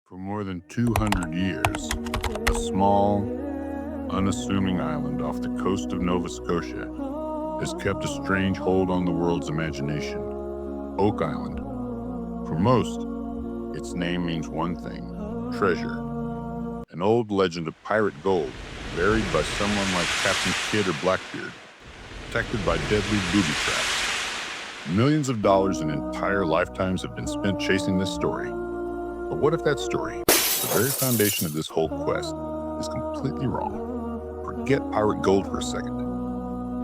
For more than 200 years, a small, unassuming island off the coast of Nova Scotia has kept a strange hold on the world's imagination. Oak Island. For most, its name means one thing: treasure. An old legend of pirate gold, buried by someone like Captain Kidd or Blackbeard, protected by deadly booby traps. Millions of dollars and entire lifetimes have been spent chasing this story. But what if that story, the very foundation of this whole quest, is completely wrong? Forget pirate gold for a second.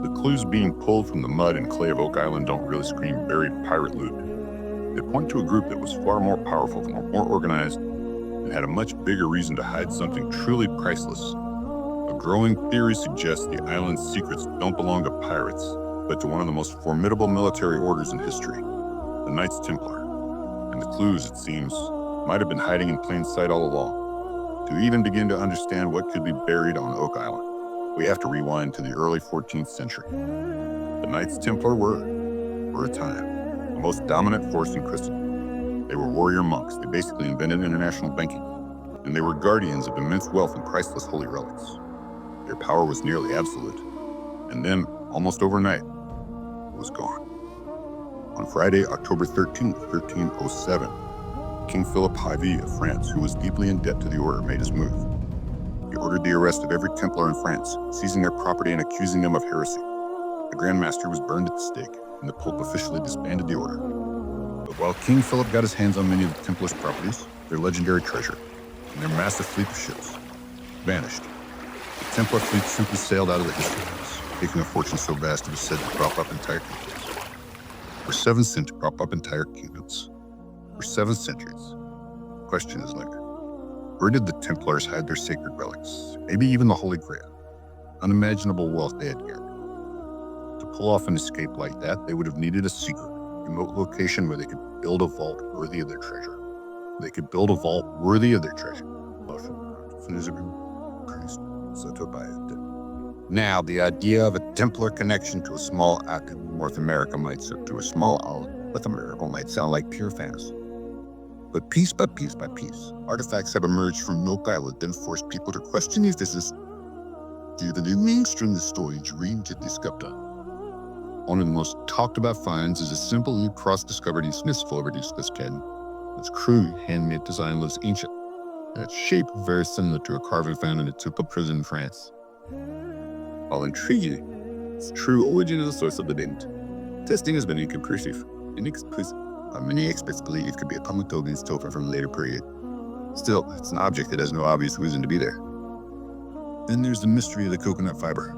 The clues being pulled from the mud and clay of Oak Island don't really scream buried pirate loot. They point to a group that was far more powerful, more organized, and had a much bigger reason to hide something truly priceless. A growing theory suggests the island's secrets don't belong to pirates, but to one of the most formidable military orders in history, the Knights Templar. And the clues, it seems, might have been hiding in plain sight all along. To even begin to understand what could be buried on Oak Island, we have to rewind to the early 14th century. The Knights Templar were, for a time, the most dominant force in Christendom. They were warrior monks. They basically invented international banking. And they were guardians of immense wealth and priceless holy relics. Their power was nearly absolute. And then, almost overnight, it was gone. On Friday, October 13th, 1307, King Philip IV of France, who was deeply in debt to the order, made his move. He ordered the arrest of every Templar in France, seizing their property and accusing them of heresy. The Grand Master was burned at the stake, and the Pope officially disbanded the order. But while King Philip got his hands on many of the Templars' properties, their legendary treasure, and their massive fleet of ships, vanished. The Templar fleet simply sailed out of the history books, taking a fortune so vast it was said to prop up entire kingdoms. For 7 centuries, prop up entire kingdoms. For 7 centuries. The question is like, where did the Templars hide their sacred relics? Maybe even the Holy Grail. Unimaginable wealth they had gathered. To pull off an escape like that, they would have needed a secret, remote location where they could build a vault worthy of their treasure. They could build a vault worthy of their treasure. Now, the idea of a Templar connection to a small island in North America might sound like pure fantasy. But piece by piece by piece, artifacts have emerged from Oak Island and forced people to question if this is even the mainstream story dream to discover. One of the most talked about finds is a simple cross-discovered in Smith's reduced cannon. Its crude, handmade design looks ancient, and its shape very similar to a carving found in a Templar prison in France. While intriguing, its true origin is the source of the dent. Testing has been inconclusive. Many experts believe it could be a Pomatogan stopper from a later period. Still, it's an object that has no obvious reason to be there. Then there's the mystery of the coconut fiber.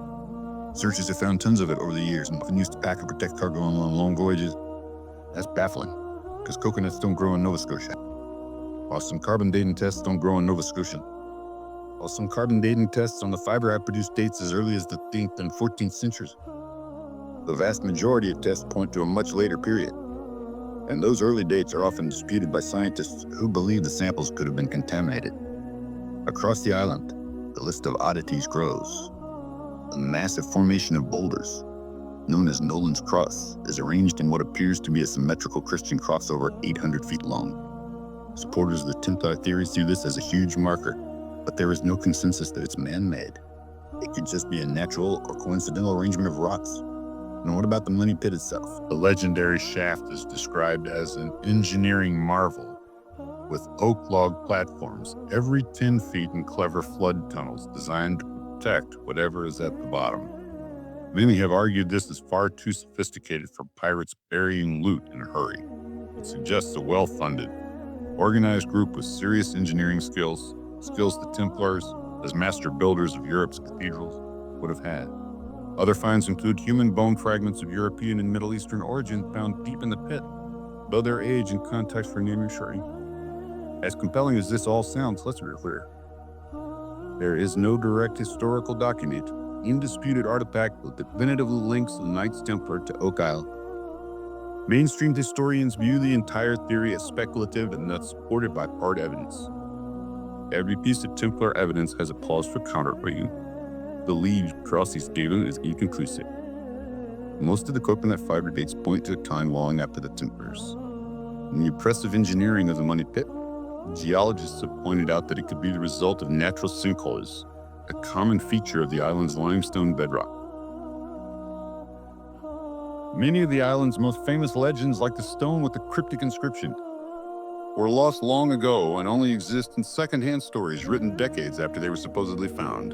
Searchers have found tons of it over the years and often used to pack and protect cargo on long voyages. That's baffling, because coconuts don't grow in Nova Scotia. While some carbon dating tests don't grow in Nova Scotia. While some carbon dating tests on the fiber have produced dates as early as the 13th and 14th centuries. The vast majority of tests point to a much later period. And those early dates are often disputed by scientists who believe the samples could have been contaminated. Across the island, the list of oddities grows. A massive formation of boulders, known as Nolan's Cross, is arranged in what appears to be a symmetrical Christian cross over 800 feet long. Supporters of the Templar theory see this as a huge marker, but there is no consensus that it's man-made. It could just be a natural or coincidental arrangement of rocks. And what about the money pit itself? The legendary shaft is described as an engineering marvel, with oak log platforms every 10 feet and clever flood tunnels designed to protect whatever is at the bottom. Many have argued this is far too sophisticated for pirates burying loot in a hurry. It suggests a well-funded, organized group with serious engineering skills the Templars, as master builders of Europe's cathedrals, would have had. Other finds include human bone fragments of European and Middle Eastern origin found deep in the pit, though their age and context for naming surety. As compelling as this all sounds, let's be clear. There is no direct historical document, indisputed artifact that definitively links the Knights Templar to Oak Island. Mainstream historians view the entire theory as speculative and not supported by hard evidence. Every piece of Templar evidence has a pause for counterargument. The lead Crossy's data is inconclusive. Most of the coconut fiber dates point to a time long after the Templars. And the impressive engineering of the money pit Geologists have pointed out that it could be the result of natural sinkholes, a common feature of the island's limestone bedrock. Many of the island's most famous legends, like the stone with the cryptic inscription, were lost long ago and only exist in second-hand stories written decades after they were supposedly found.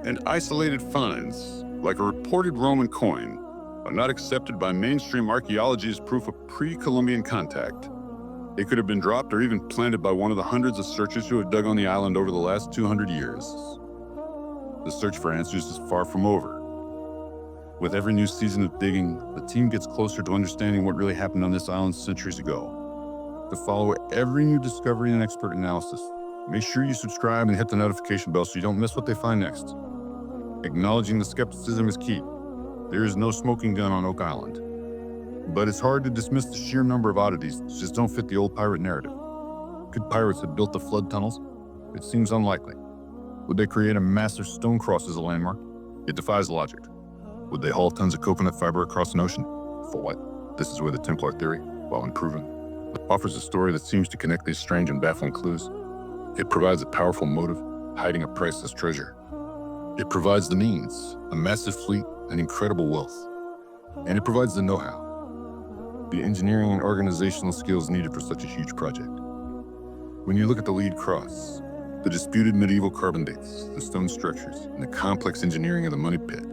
And isolated finds, like a reported Roman coin, are not accepted by mainstream archaeology as proof of pre-Columbian contact. They could have been dropped or even planted by one of the hundreds of searchers who have dug on the island over the last 200 years. The search for answers is far from over. With every new season of digging, the team gets closer to understanding what really happened on this island centuries ago. To follow every new discovery and expert analysis, make sure you subscribe and hit the notification bell so you don't miss what they find next. Acknowledging the skepticism is key. There is no smoking gun on Oak Island. But it's hard to dismiss the sheer number of oddities that just don't fit the old pirate narrative. Could pirates have built the flood tunnels? It seems unlikely. Would they create a massive stone cross as a landmark? It defies logic. Would they haul tons of coconut fiber across an ocean? For what? This is where the Templar theory, while unproven, offers a story that seems to connect these strange and baffling clues. It provides a powerful motive, hiding a priceless treasure. It provides the means, a massive fleet, and incredible wealth. And it provides the know-how, the engineering and organizational skills needed for such a huge project. When you look at the lead cross, the disputed medieval carbon dates, the stone structures, and the complex engineering of the money pit,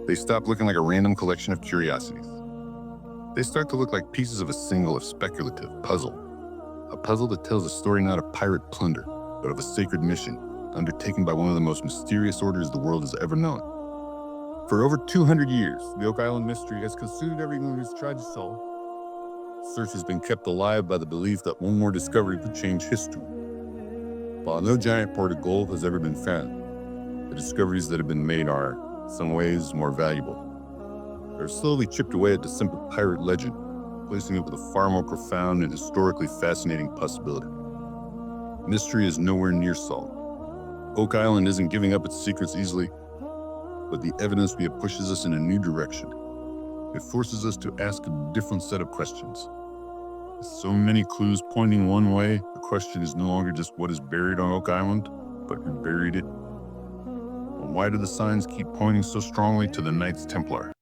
they stop looking like a random collection of curiosities. They start to look like pieces of a single, if speculative, puzzle. A puzzle that tells a story not of pirate plunder, but of a sacred mission undertaken by one of the most mysterious orders the world has ever known. For over 200 years, the Oak Island mystery has consumed everyone who's tried to solve. Search has been kept alive by the belief that one more discovery could change history. While no giant port of gold has ever been found, the discoveries that have been made are, in some ways, more valuable. They're slowly chipped away at the simple pirate legend, placing it with a far more profound and historically fascinating possibility. Mystery is nowhere near solved. Oak Island isn't giving up its secrets easily, but the evidence we have pushes us in a new direction. It forces us to ask a different set of questions. With so many clues pointing one way, the question is no longer just what is buried on Oak Island, but who buried it? And why do the signs keep pointing so strongly to the Knights Templar?